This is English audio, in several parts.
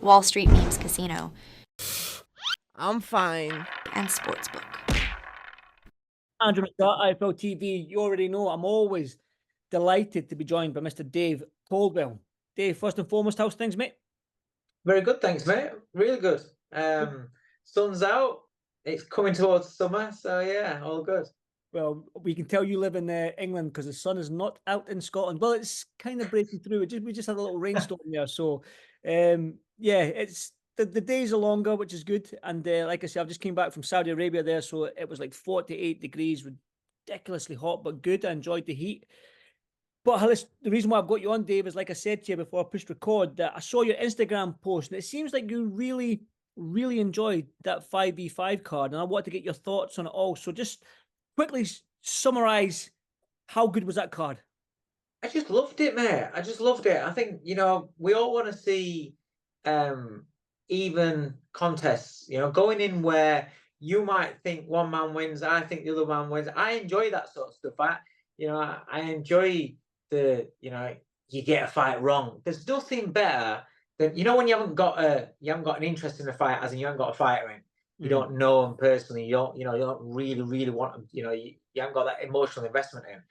Wall Street Memes Casino I'm fine. and Sportsbook. Andrew McCart, iFLTV. You already know I'm always delighted to be joined by Mr. Dave Coldwell. Dave, first and foremost, how's things, mate? Very good, thanks, mate. Really good. Sun's out. It's coming towards summer, so yeah, all good. Well, we can tell you live in England because the sun is not out in Scotland. Well, it's kind of breaking through. We just had a little rainstorm there, so yeah, it's the days are longer, which is good. And like I said, I've just came back from Saudi Arabia there, so it was like 48 degrees, ridiculously hot, but good. I enjoyed the heat. But the reason why I've got you on, Dave, is like I said to you before I pushed record, that I saw your Instagram post, and it seems like you really, really enjoyed that 5v5 card, and I want to get your thoughts on it all. So just quickly summarize, how good was that card? I just loved it, mate. I just loved it. I think, we all want to see even contests, going in where you might think one man wins, I think the other man wins. I enjoy that sort of stuff. I enjoy you get a fight wrong. There's nothing better than, when you haven't got an interest in the fight, as in you haven't got a fighter in. You don't know him personally. You don't really, really want him. You haven't got that emotional investment in.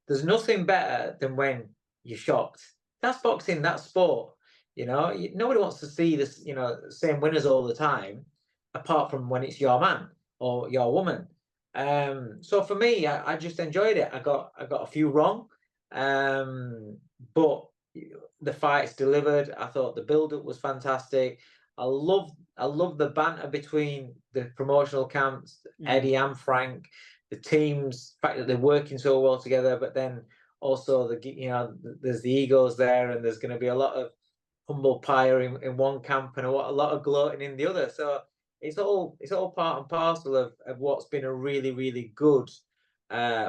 There's nothing better than when you're shocked. That's boxing. That's sport. Nobody wants to see this. Same winners all the time, apart from when it's your man or your woman. So for me, I just enjoyed it. I got a few wrong, but the fights delivered. I thought the build-up was fantastic. I love the banter between the promotional camps, Eddie and Frank, the teams, the fact that they're working so well together, but then also there's the egos there, and there's going to be a lot of humble pie in one camp and a lot of gloating in the other. So it's all part and parcel of what's been a really, really good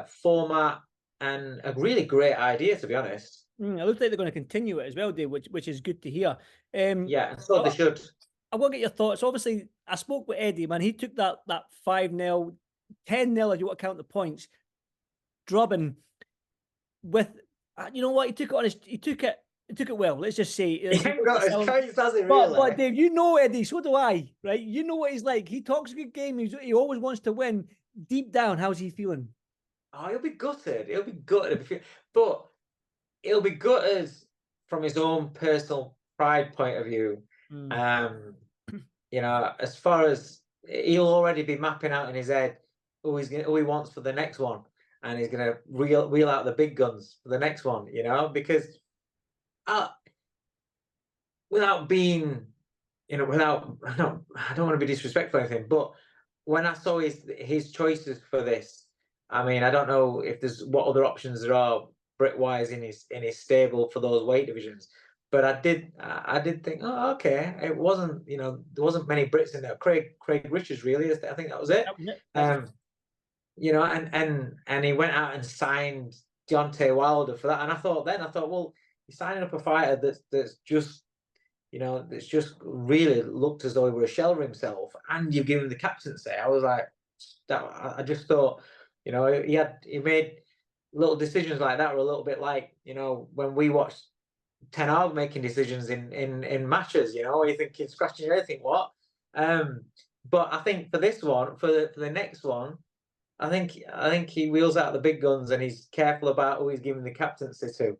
format and a really great idea, to be honest. It looks like they're going to continue it as well, Dave, which is good to hear. Yeah, so they should. I want to get your thoughts. Obviously, I spoke with Eddie, man. He took that 5-0, 10-0, if you want to count the points, drubbing with, you know what? He took it well. Let's just say. He ain't got his choice, has he, really? But Dave, you know Eddie, so do I, right? You know what he's like. He talks a good game. He always wants to win. Deep down, how's he feeling? Oh, he'll be gutted. He'll be gutted. But he'll be gutted from his own personal pride point of view. As far as he'll already be mapping out in his head who he wants for the next one, and he's gonna wheel out the big guns for the next one. Because without being, I don't want to be disrespectful or anything, but when I saw his choices for this, I mean, I don't know if there's what other options there are Brit-wise in his stable for those weight divisions. But I did think, oh, okay, it wasn't, there wasn't many Brits in there. Craig Richards, really, I think that was it. And he went out and signed Deontay Wilder for that. And I thought, well, you're signing up a fighter that's just, that's just really looked as though he were a shell of himself, and you've given him the captaincy. I was like, I just thought, he made little decisions like that were a little bit like, when we watched Ten Hag making decisions in matches, you're thinking, scratching your head, think what? But I think for this one, for the next one, I think he wheels out the big guns, and he's careful about who he's giving the captaincy to.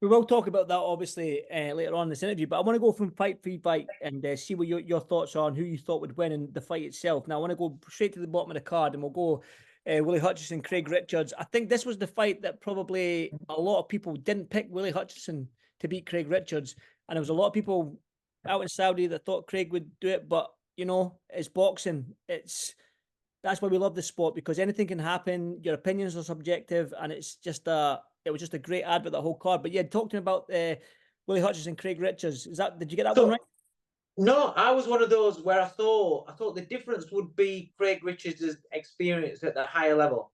We will talk about that obviously later on in this interview, but I want to go from fight for fight and see what your thoughts are on who you thought would win in the fight itself. Now I want to go straight to the bottom of the card, and we'll go Willie Hutchinson, Craig Richards. I think this was the fight that probably a lot of people didn't pick Willie Hutchinson to beat Craig Richards, and there was a lot of people out in Saudi that thought Craig would do it. But it's boxing. That's why we love the sport, because anything can happen. Your opinions are subjective, and it was just a great advert, that whole card. But yeah, talk to me about Willie Hutchinson, Craig Richards. Did you get that one right? No, I was one of those where I thought the difference would be Craig Richards' experience at the higher level.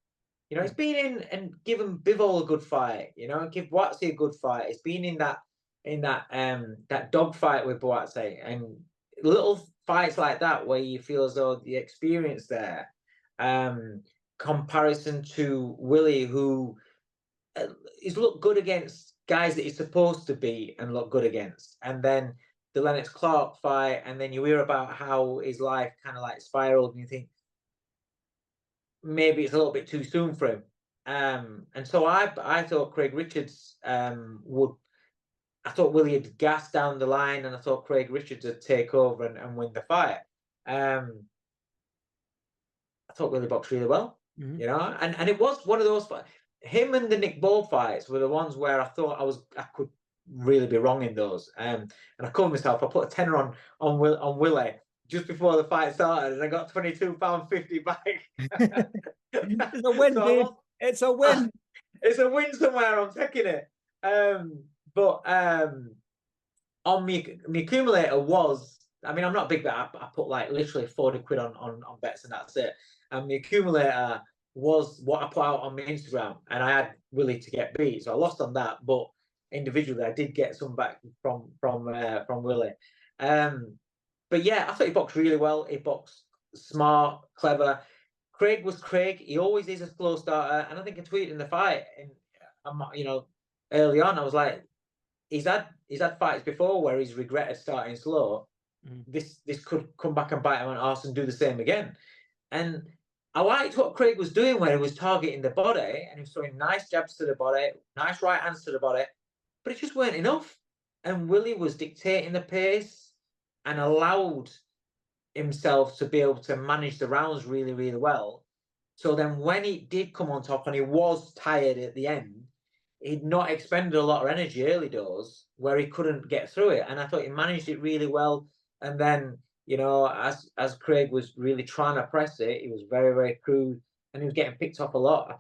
He's been in and given Bivol a good fight, give Boatse a good fight. It's been in that dog fight with Boatse, and little fights like that where you feel as though the experience there, comparison to Willie, who he's looked good against guys that he's supposed to be and look good against, and then the Lennox Clark fight, and then you hear about how his life kind of like spiraled, and you think maybe it's a little bit too soon for him. And so I thought Craig Richards would. I thought Willie had gassed down the line, and I thought Craig Richards would take over and win the fight. I thought Willie boxed really well, you know, and it was one of those fights. Him and the Nick Ball fights were the ones where I thought I could really be wrong in those. And I called myself. I put a tenner on Willie just before the fight started, and I got £22.50 back. It's a win, So Dave. It's a win. It's a win somewhere. I'm taking it. But on my accumulator was, I mean, I'm not a big bet. I put like literally 40 quid on bets, and that's it. And the accumulator was what I put out on my Instagram, and I had Willie to get beat, so I lost on that. But individually, I did get some back from Willie. But yeah, I thought he boxed really well. He boxed smart, clever. Craig was Craig. He always is a slow starter, and I think I tweeted in the fight, and you know, early on, I was like, he's had fights before where he's regretted starting slow. This could come back and bite him on the arse and do the same again. And I liked what Craig was doing when he was targeting the body, and he was throwing nice jabs to the body, nice right hands to the body, but it just weren't enough. And Willie was dictating the pace and allowed himself to be able to manage the rounds really, really well. So then when he did come on top and he was tired at the end, he'd not expended a lot of energy early doors where he couldn't get through it. And I thought he managed it really well. And then, you know, as Craig was really trying to press it, he was very, very crude, and he was getting picked off a lot. I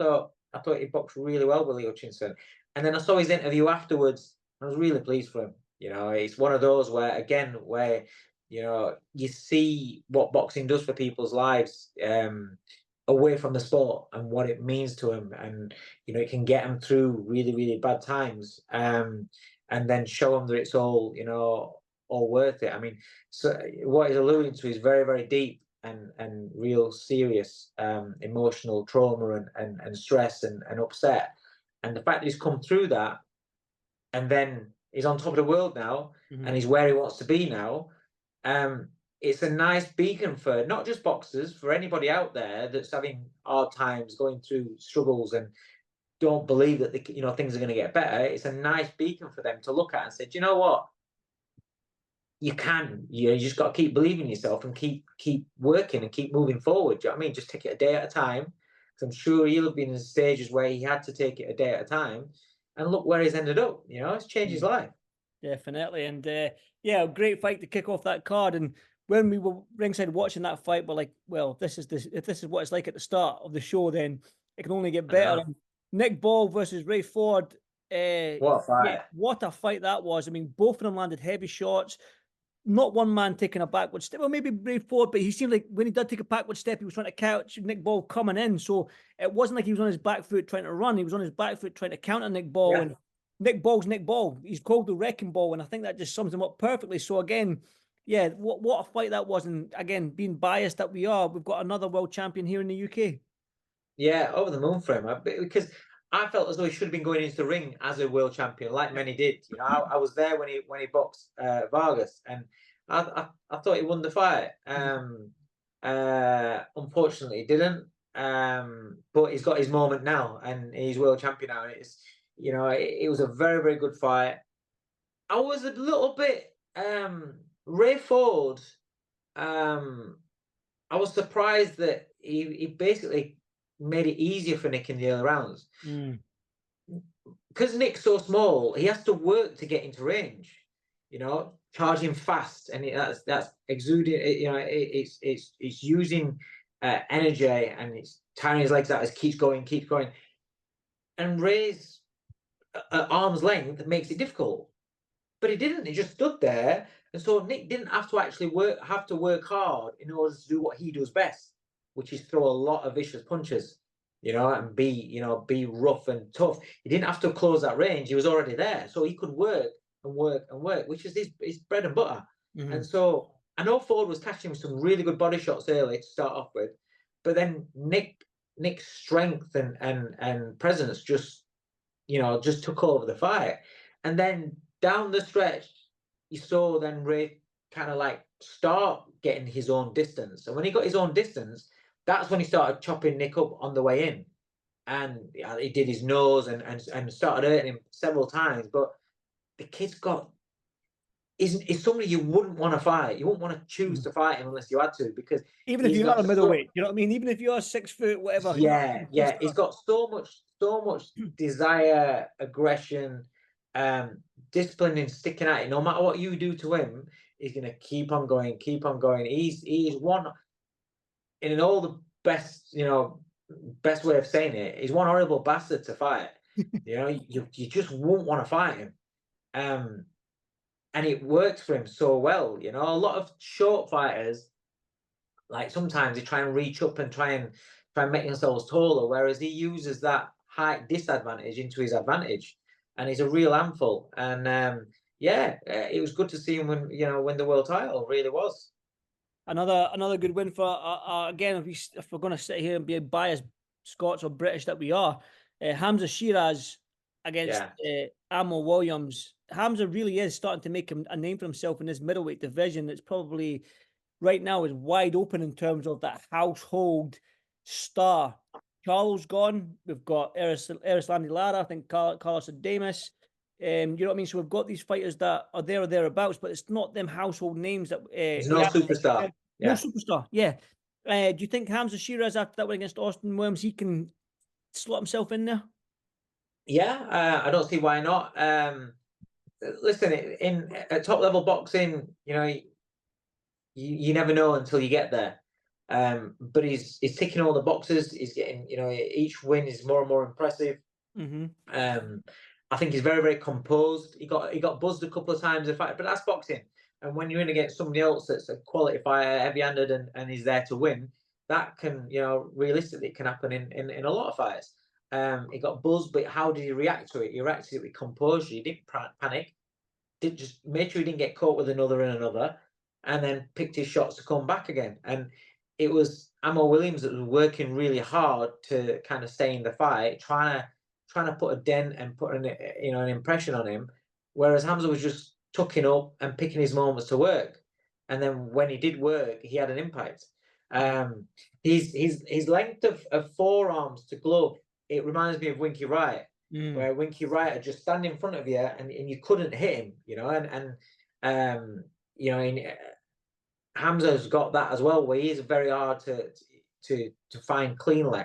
thought he boxed really well, Willie Hutchinson. And then I saw his interview afterwards. I was really pleased for him. You know, it's one of those where you know, you see what boxing does for people's lives away from the sport and what it means to them, and you know, it can get them through really, really bad times, and then show them that it's all, you know, all worth it. I mean, so what he's alluding to is very, very deep and real serious emotional trauma and stress and upset, and the fact that he's come through that, and then he's on top of the world now, and he's where he wants to be now. It's a nice beacon for not just boxers, for anybody out there that's having hard times, going through struggles, and don't believe that things are going to get better. It's a nice beacon for them to look at and say, do you know what? You can. You just got to keep believing in yourself and keep working and keep moving forward. Do you know what I mean? Just take it a day at a time. Because I'm sure he'll have been in stages where he had to take it a day at a time, and look where he's ended up. You know, it's changed his life. Definitely. And yeah, great fight to kick off that card. And when we were ringside watching that fight, we're like, well, if this is what it's like at the start of the show, then it can only get better. And Nick Ball versus Ray Ford. What a fight. Yeah, what a fight that was. I mean, both of them landed heavy shots. Not one man taking a backward step. Well, maybe Ray Ford, but he seemed like when he did take a backward step, he was trying to catch Nick Ball coming in. So it wasn't like he was on his back foot trying to run. He was on his back foot trying to counter Nick Ball. Yeah. And Nick Ball's Nick Ball. He's called the wrecking ball, and I think that just sums him up perfectly. So again, yeah, what a fight that was. And again, being biased that we are, we've got another world champion here in the UK. Yeah, over the moon for him, because I felt as though he should have been going into the ring as a world champion, like many did. You know, I was there when he boxed Vargas, and I thought he won the fight. Unfortunately, he didn't. But he's got his moment now, and he's world champion now. It's, you know, it was a very, very good fight. I was a little bit Ray Ford. I was surprised that he basically made it easier for Nick in the early rounds. Because Nick's so small, he has to work to get into range. You know, charging fast, and that's exuding. You know, it's using energy, and it's tiring his legs out as keeps going. And Ray's at arm's length makes it difficult, but he didn't. He just stood there, and so Nick didn't have to actually work hard in order to do what he does best, which is throw a lot of vicious punches. You know, and be rough and tough. He didn't have to close that range. He was already there, so he could work, which is his bread and butter. And so I know Ford was catching some really good body shots early to start off with, but then Nick's strength and presence just took over the fight. And then down the stretch, you saw then Ray kind of like start getting his own distance. And when he got his own distance, that's when he started chopping Nick up on the way in. And he did his nose and started hurting him several times. But the kid's got is somebody you wouldn't want to fight. You wouldn't want to choose to fight him unless you had to, because Even if he's you're got not a middleweight, you know what I mean? Even if you're 6 foot, whatever. yeah, he's got so much desire, aggression, discipline in sticking at it. No matter what you do to him, he's gonna keep on going, keep on going. He's one in all the best, best way of saying it. He's one horrible bastard to fight. You just won't want to fight him. And it works for him so well. A lot of short fighters, like sometimes they try and reach up and try and make themselves taller, whereas he uses that height disadvantage into his advantage, and he's a real handful. And it was good to see him win the world title. Really was. Another good win for again. If we're going to sit here and be biased, Scots or British that we are, Hamza Shiraz against Ammo Williams. Hamza really is starting to make a name for himself in this middleweight division. It's probably right now is wide open in terms of that household star. Charles gone. We've got Erislandy Lara. I think Carlos Adames. You know what I mean? So we've got these fighters that are there or thereabouts, but it's not them household names that. There's no superstar. No superstar. Yeah. Do you think Hamza Shiraz after that win against Austin Williams, he can slot himself in there? Yeah, I don't see why not. Listen, at top level boxing, you never know until you get there. But he's ticking all the boxes. He's getting, each win is more and more impressive. I think he's very, very composed. He got buzzed a couple of times in fight, but that's boxing. And when you're in against somebody else that's a quality fighter, heavy-handed, and is there to win, that can, realistically, it can happen in a lot of fights. He got buzzed, but how did he react to it? He reacted to it with composure. He didn't panic. Just made sure he didn't get caught with another, and then picked his shots to come back again. And it was Ammo Williams that was working really hard to kind of stay in the fight, trying to put a dent and put an impression on him, whereas Hamza was just tucking up and picking his moments to work. And then when he did work, he had an impact. His length of forearms to glove, it reminds me of Winky Wright, where Winky Wright would just stand in front of you and you couldn't hit him, Hamza's got that as well, where he is very hard to find cleanly.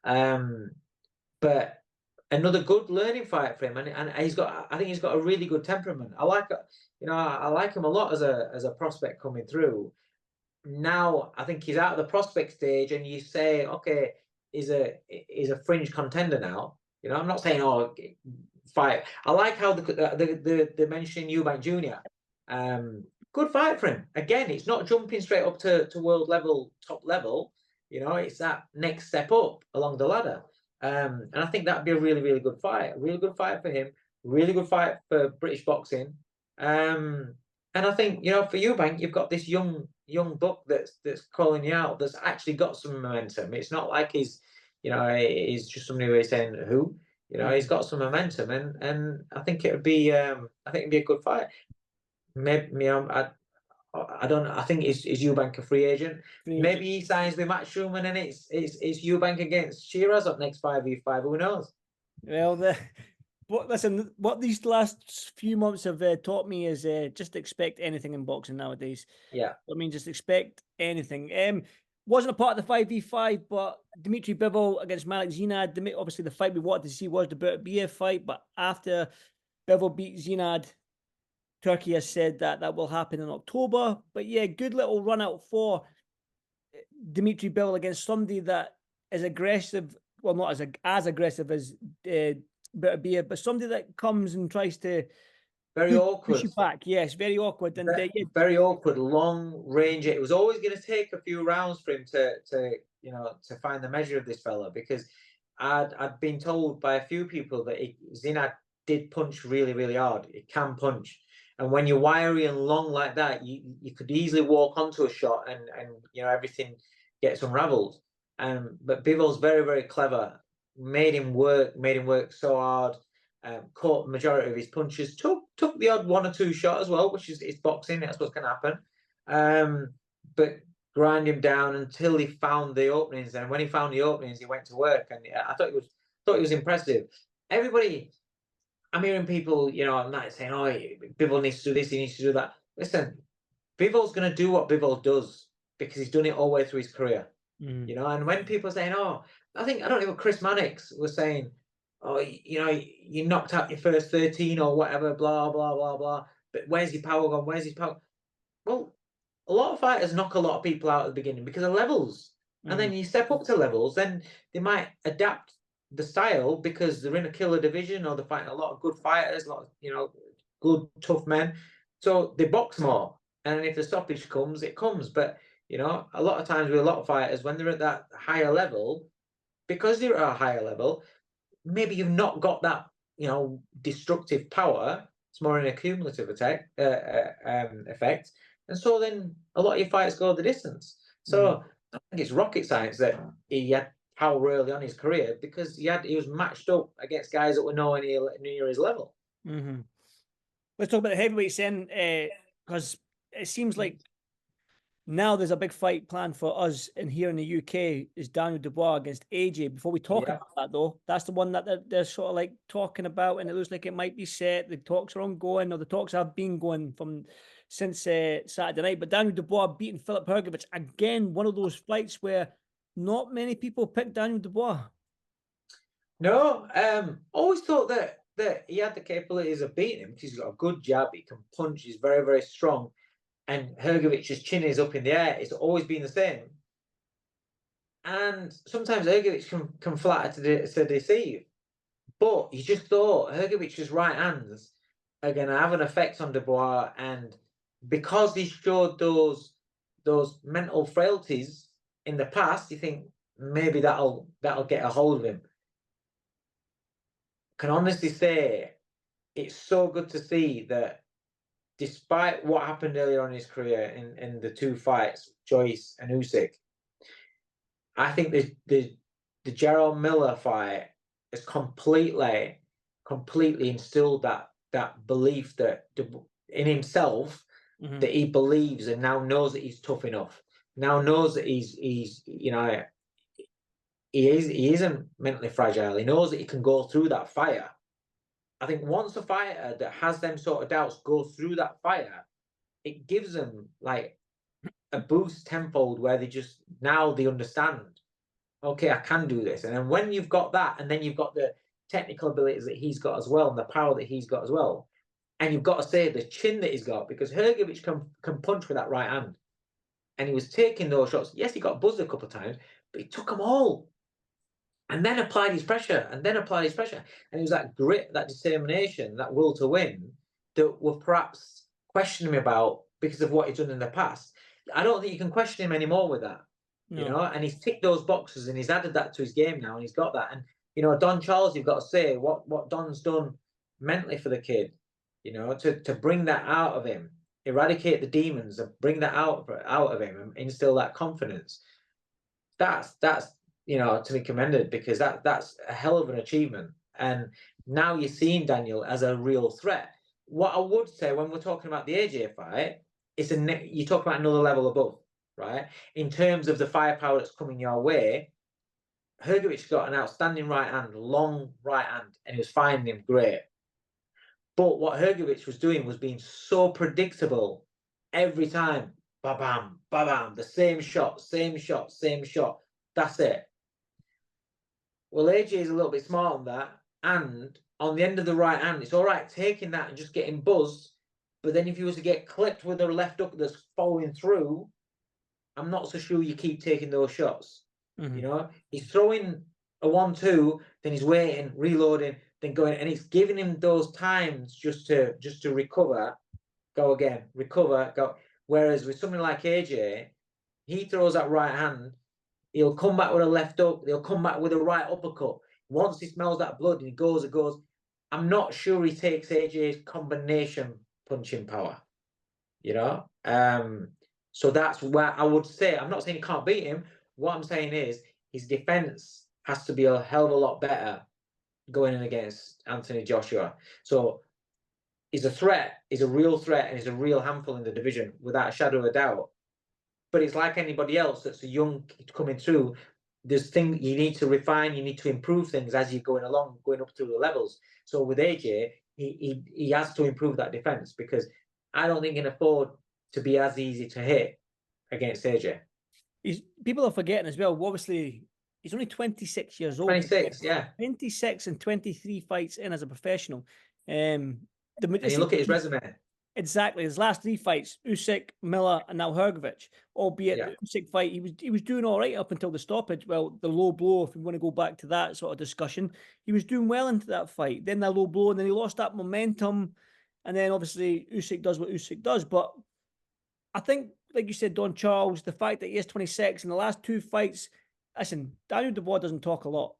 But another good learning fight for him, and I think he's got a really good temperament. I like him a lot as a prospect coming through. Now I think he's out of the prospect stage, and you say, okay, he's a fringe contender now. I'm not saying fight. I like how the mentioning Eubank Jr. Good fight for him. Again, it's not jumping straight up to world level, top level. It's that next step up along the ladder. And I think that'd be a really, really good fight. A really good fight for him. Really good fight for British boxing. And I think, for Eubank, you've got this young buck that's calling you out, that's actually got some momentum. It's not like he's just somebody who's saying who. He's got some momentum, and I think it'd be a good fight. Maybe I don't know. I think is Eubank a free agent? Maybe he signs with Matt Schumann, and it's Eubank against Shiraz up next 5v5. Who knows? Well, listen, what these last few months have taught me is just expect anything in boxing nowadays. Yeah, I mean, just expect anything. Wasn't a part of the 5v5, but Dimitri Bivol against Malik Zinad. Obviously, the fight we wanted to see was the Beterbiev fight, but after Bivol beat Zinad, Turkey has said that will happen in October. But yeah, good little run out for Dimitri Bivol against somebody that is aggressive. Well, not as aggressive as Beterbiev, but somebody that comes and tries to push you back. Yes, very awkward. And very awkward, long range. It was always going to take a few rounds for him to find the measure of this fella, because I'd been told by a few people that Zinad did punch really, really hard. It can punch. And when you're wiry and long like that, you could easily walk onto a shot and everything gets unraveled. But Bivol's very, very clever. Made him work so hard. caught the majority of his punches, took the odd 1 or 2 shot as well, which is it's boxing. That's what's going to happen. But grind him down until he found the openings, and when he found the openings, he went to work. And I thought it was impressive. Everybody, I'm hearing people, I'm not saying, oh, Bivol needs to do this, he needs to do that. Listen, Bivol's going to do what Bivol does because he's done it all the way through his career. And when people are saying, oh, I don't know, Chris Mannix was saying, oh, you knocked out your first 13 or whatever, blah, blah, blah, blah. But where's your power gone? Where's his power? Well, a lot of fighters knock a lot of people out at the beginning because of levels. And then you step up to levels, then they might adapt the style because they're in a killer division or they're fighting a lot of good fighters, a lot of, good, tough men. So they box more. And if the stoppage comes, it comes. But, a lot of times with a lot of fighters, when they're at that higher level, because they're at a higher level, maybe you've not got that, destructive power. It's more an accumulative effect. And so then a lot of your fights go the distance. So I think it's rocket science that he had power early on in his career because he was matched up against guys that were nowhere near his level. Let's talk about the heavyweights then, because it seems like now there's a big fight planned for us in here in the UK is Daniel Dubois against AJ. Before we talk about that though, that's the one that they're sort of like talking about, and it looks like it might be set. The talks are ongoing, or the talks have been going since Saturday night. But Daniel Dubois beating Filip Hrgović, again, one of those fights where not many people pick Daniel Dubois. No, always thought that he had the capabilities of beating him because he's got a good jab, he can punch, he's very, very strong. And Hrgovic's chin is up in the air. It's always been the same. And sometimes Hrgovic can flatter to deceive. But you just thought Hrgovic's right hands are going to have an effect on Dubois. And because he showed those mental frailties in the past, you think maybe that'll get a hold of him. I can honestly say it's so good to see that despite what happened earlier on in his career in the 2 fights, Joyce and Usyk, I think the Gerald Miller fight has completely instilled that belief that in himself that he believes and now knows that he's tough enough. Now knows that he isn't mentally fragile. He knows that he can go through that fire. I think once a fighter that has them sort of doubts goes through that fire, it gives them like a boost tenfold where they understand, okay, I can do this. And then when you've got that, and then you've got the technical abilities that he's got as well, and the power that he's got as well, and you've got to say the chin that he's got, because Hrgovic can punch with that right hand. And he was taking those shots. Yes, he got buzzed a couple of times, but he took them all. And then applied his pressure, and then applied his pressure. And it was that grit, that determination, that will to win that we're perhaps questioning him about because of what he's done in the past. I don't think you can question him anymore with that, and he's ticked those boxes and he's added that to his game now, and he's got that. And, Don Charles, you've got to say what Don's done mentally for the kid, to bring that out of him, eradicate the demons and bring that out of him and instill that confidence. That's to be commended, because that's a hell of an achievement. And now you're seeing Daniel as a real threat. What I would say when we're talking about the AJ fight, you talk about another level above, right? In terms of the firepower that's coming your way, Hrgovic's got an outstanding right hand, long right hand, and he was finding him great. But what Hrgovic was doing was being so predictable every time. Ba-bam, ba-bam, the same shot, same shot, same shot. That's it. Well, AJ is a little bit smart on that. And on the end of the right hand, it's all right taking that and just getting buzzed. But then if you was to get clipped with a left hook that's following through, I'm not so sure you keep taking those shots. He's throwing a 1-2, then he's waiting, reloading, then going, and it's giving him those times just to recover, go again, recover, go. Whereas with something like AJ, he throws that right hand, he'll come back with a left hook, he'll come back with a right uppercut. Once he smells that blood and he goes, I'm not sure he takes AJ's combination punching power, so that's where I would say, I'm not saying he can't beat him. What I'm saying is his defense has to be a hell of a lot better going in against Anthony Joshua. So he's a threat, he's a real threat, and he's a real handful in the division, without a shadow of a doubt. But it's like anybody else that's a young kid coming through. There's things you need to refine, you need to improve things as you're going along, going up through the levels. So with AJ, he has to improve that defense, because I don't think he can afford to be as easy to hit against AJ. People are forgetting as well. Obviously, he's only 26 years old. 26, yeah. 26 and 23 fights in as a professional. And you look at his resume. Exactly. His last 3 fights, Usyk, Miller, and now Hrgovic. Albeit the Usyk fight, he was doing all right up until the stoppage. Well, the low blow, if we want to go back to that sort of discussion, he was doing well into that fight. Then the low blow, and then he lost that momentum. And then obviously Usyk does what Usyk does. But I think, like you said, Don Charles, the fact that he is 26 in the last 2 fights, listen, Daniel Dubois doesn't talk a lot.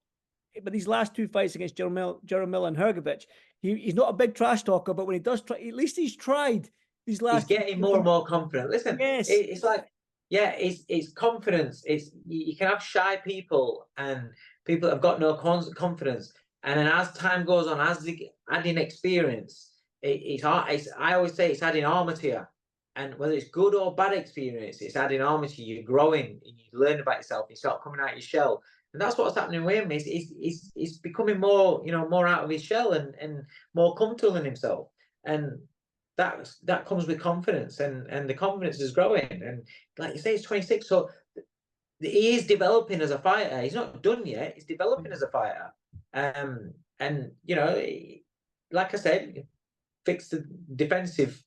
But these last 2 fights against Jaromir Miller and Hrgovic, he's not a big trash talker, but when he does try, at least he's tried these last. He's getting more and more confident. Listen, yes. It's like, it's confidence. It's, you can have shy people and people that have got no confidence, and then as time goes on, as they adding experience, it's I always say it's adding armor to you. And whether it's good or bad experience, it's adding armor to you. You're growing, and you learn about yourself. You start coming out of your shell. And that's what's happening with him. He's becoming more, more out of his shell and more comfortable in himself. And that comes with confidence, and the confidence is growing. And like you say, he's 26, so he is developing as a fighter. He's not done yet. He's developing as a fighter. And like I said, fix the defensive,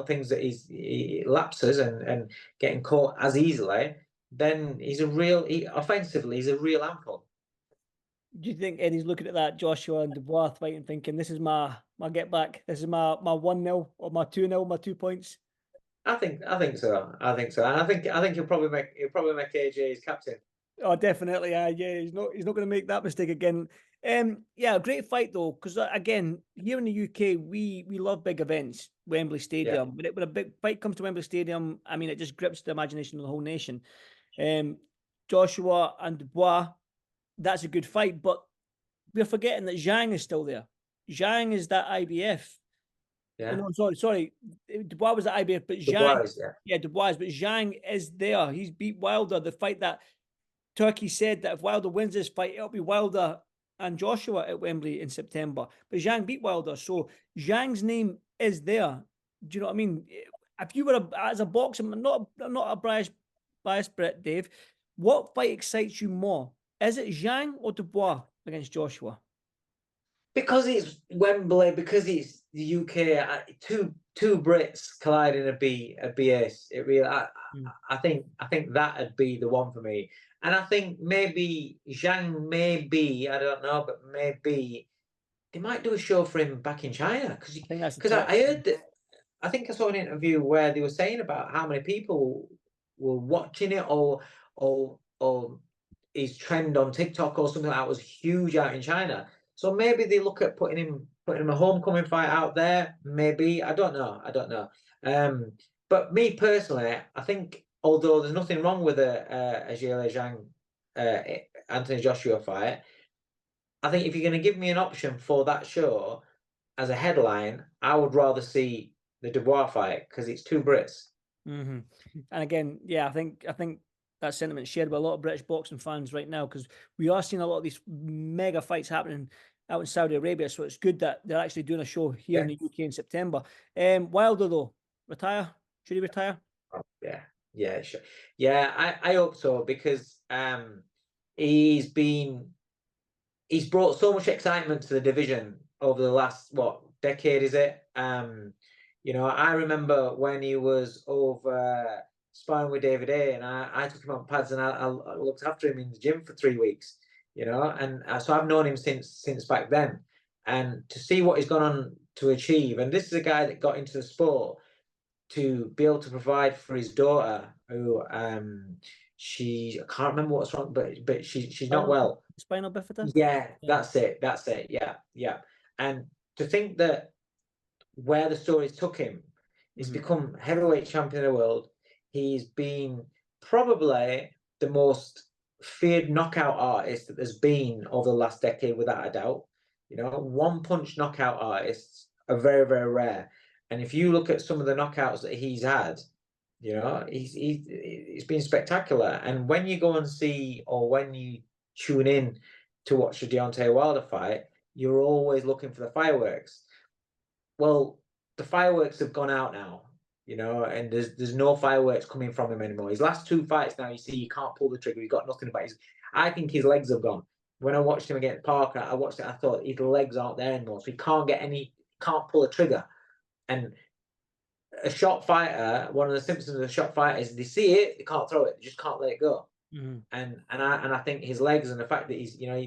things that he lapses and getting caught as easily. Then he's offensively, he's a real handful. Do you think Eddie's looking at that Joshua and Dubois fight and thinking, this is my get back, this is my 1-0 or my 2-0, my 2 points? I think so. And I think he'll probably make AJ his captain. Oh, definitely. Yeah, he's not going to make that mistake again. Yeah, great fight though, because again, here in the UK, we love big events, Wembley Stadium. But when a big fight comes to Wembley Stadium, I mean, it just grips the imagination of the whole nation. Joshua and Dubois, that's a good fight, but we're forgetting that Zhang is still there. Zhang is that IBF. Yeah. No, sorry. Dubois was the IBF, but Zhang. Dubois, but Zhang is there. He's beat Wilder. The fight that Turkey said that if Wilder wins this fight, it'll be Wilder and Joshua at Wembley in September. But Zhang beat Wilder, so Zhang's name is there. Do you know what I mean? If you were as a boxer, I'm not a biased Brit, Dave. What fight excites you more? Is it Zhang or Dubois against Joshua? Because it's Wembley, because it's the UK, two Brits colliding a BS. It really, I think that'd be the one for me. And I think maybe Zhang, I don't know, but maybe they might do a show for him back in China, because I heard that. I think I saw an interview where they were saying about how many people were watching it, or his trend on TikTok or something like that was huge out in China. So maybe they look at putting him a homecoming fight out there. Maybe, I don't know. But me personally, I think, although there's nothing wrong with a Zhile Zhang Anthony Joshua fight, I think if you're going to give me an option for that show as a headline, I would rather see the Dubois fight, because it's 2 Brits. Mm-hmm. And again, yeah, I think that sentiment shared by a lot of British boxing fans right now, because we are seeing a lot of these mega fights happening out in Saudi Arabia. So it's good that they're actually doing a show here in the UK in September. Wilder though, retire? Should he retire? Oh, yeah, sure. Yeah, I hope so, because he's brought so much excitement to the division over the last decade, is it? I remember when he was over sparring with David A, and I took him on pads, and I looked after him in the gym for 3 weeks, and so I've known him since back then. And to see what he's gone on to achieve, and this is a guy that got into the sport to be able to provide for his daughter, who I can't remember what's wrong, but she's not well. Spinal bifida? Yeah, that's it. Yeah. And to think that where the stories took him, he's become heavyweight champion of the world. He's been probably the most feared knockout artist that there's been over the last decade, without a doubt. You know, one punch knockout artists are very, very rare. And if you look at some of the knockouts that he's had, you know, it's been spectacular. And when you go and see, or when you tune in to watch the Deontay Wilder fight, you're always looking for the fireworks. Well, the fireworks have gone out now, you know, and there's no fireworks coming from him anymore. His last 2 fights now, you see, he can't pull the trigger. He's got nothing about his. I think his legs have gone. When I watched him against Parker, I watched it. I thought his legs aren't there anymore, so he can't pull a trigger. And a shot fighter, one of the symptoms of a shot fighter is they see it, they can't throw it, they just can't let it go. And I think his legs and the fact that he's, you know,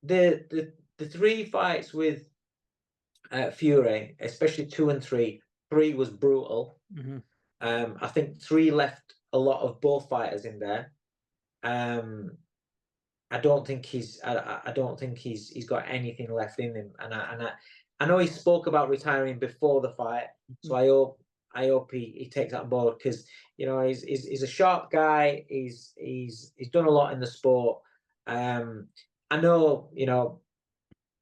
the 3 fights with Fury, especially 2 and 3. 3 was brutal. I think 3 left a lot of both fighters in there. I don't think he's got anything left in him. And I know he spoke about retiring before the fight, so I hope he takes that on board, because, you know, he's a sharp guy. He's done a lot in the sport. I know, you know,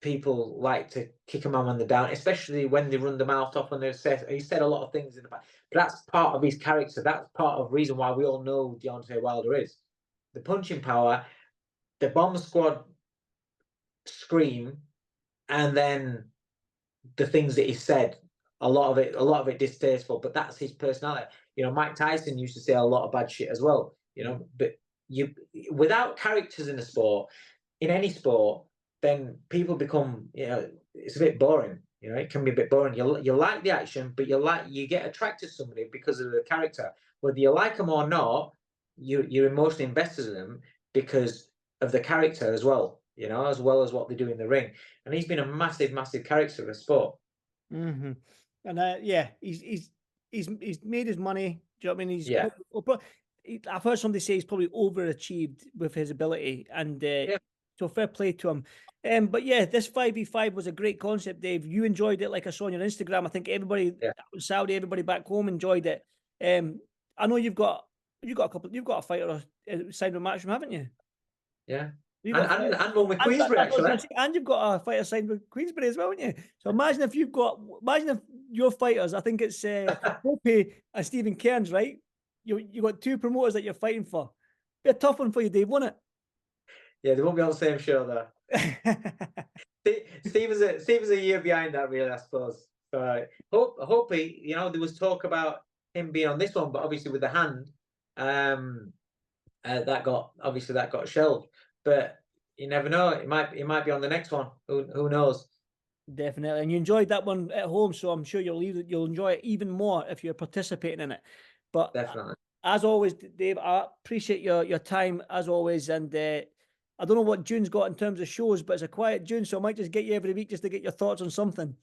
people like to kick a man when they're down, especially when they run the mouth off and he said a lot of things in the back. But that's part of his character. That's part of the reason why we all know who Deontay Wilder is. The punching power, the bomb squad scream, and then the things that he said, a lot of it distasteful, but that's his personality. You know, Mike Tyson used to say a lot of bad shit as well, you know, but without characters in the sport, in any sport, then people become, you know, it's a bit boring. You know, it can be a bit boring. You like the action, but you get attracted to somebody because of the character. Whether you like them or not, you're emotionally invested in them because of the character as well. You know, as well as what they do in the ring. And he's been a massive, massive character of the sport. And yeah, he's made his money. Do you know what I mean? I've heard somebody say he's probably overachieved with his ability, and so fair play to him. But yeah, this 5v5 was a great concept, Dave. You enjoyed it, like I saw on your Instagram. I think everybody, Saudi, everybody back home enjoyed it. I know you've got a fighter signed with Matchroom, haven't you? Yeah. And one with Queensbury, actually. And you've got a fighter signed with Queensbury as well, haven't you? So imagine if your fighters, I think it's Hope and Stephen Cairns, right? You got 2 promoters that you're fighting for. Be a tough one for you, Dave, won't it? Yeah, they won't be on the same show though. Steve was a year behind that, really, I suppose. So Hope, you know, there was talk about him being on this one, but obviously with the hand, that got shelved. But you never know. It might be on the next one. Who knows? Definitely. And you enjoyed that one at home, so I'm sure you'll enjoy it even more if you're participating in it. But definitely, as always, Dave, I appreciate your time as always. And I don't know what June's got in terms of shows, but it's a quiet June, so I might just get you every week just to get your thoughts on something.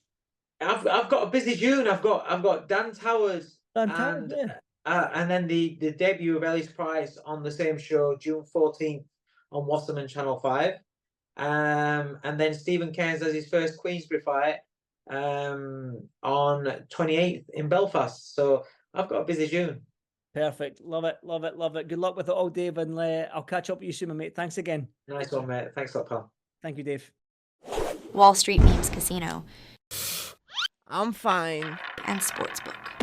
I've got a busy June. I've got Dan Towers, and then the debut of Ellis Price on the same show, June 14th on Wasserman Channel 5. And then Stephen Cairns has his first Queensbury fight on 28th in Belfast. So I've got a busy June. Perfect. Love it. Love it. Love it. Good luck with it all, Dave. And I'll catch up with you soon, mate. Thanks again. Nice one, mate. Thanks a lot, pal. Thank you, Dave. Wall Street Memes Casino I'm fine. and Sportsbook.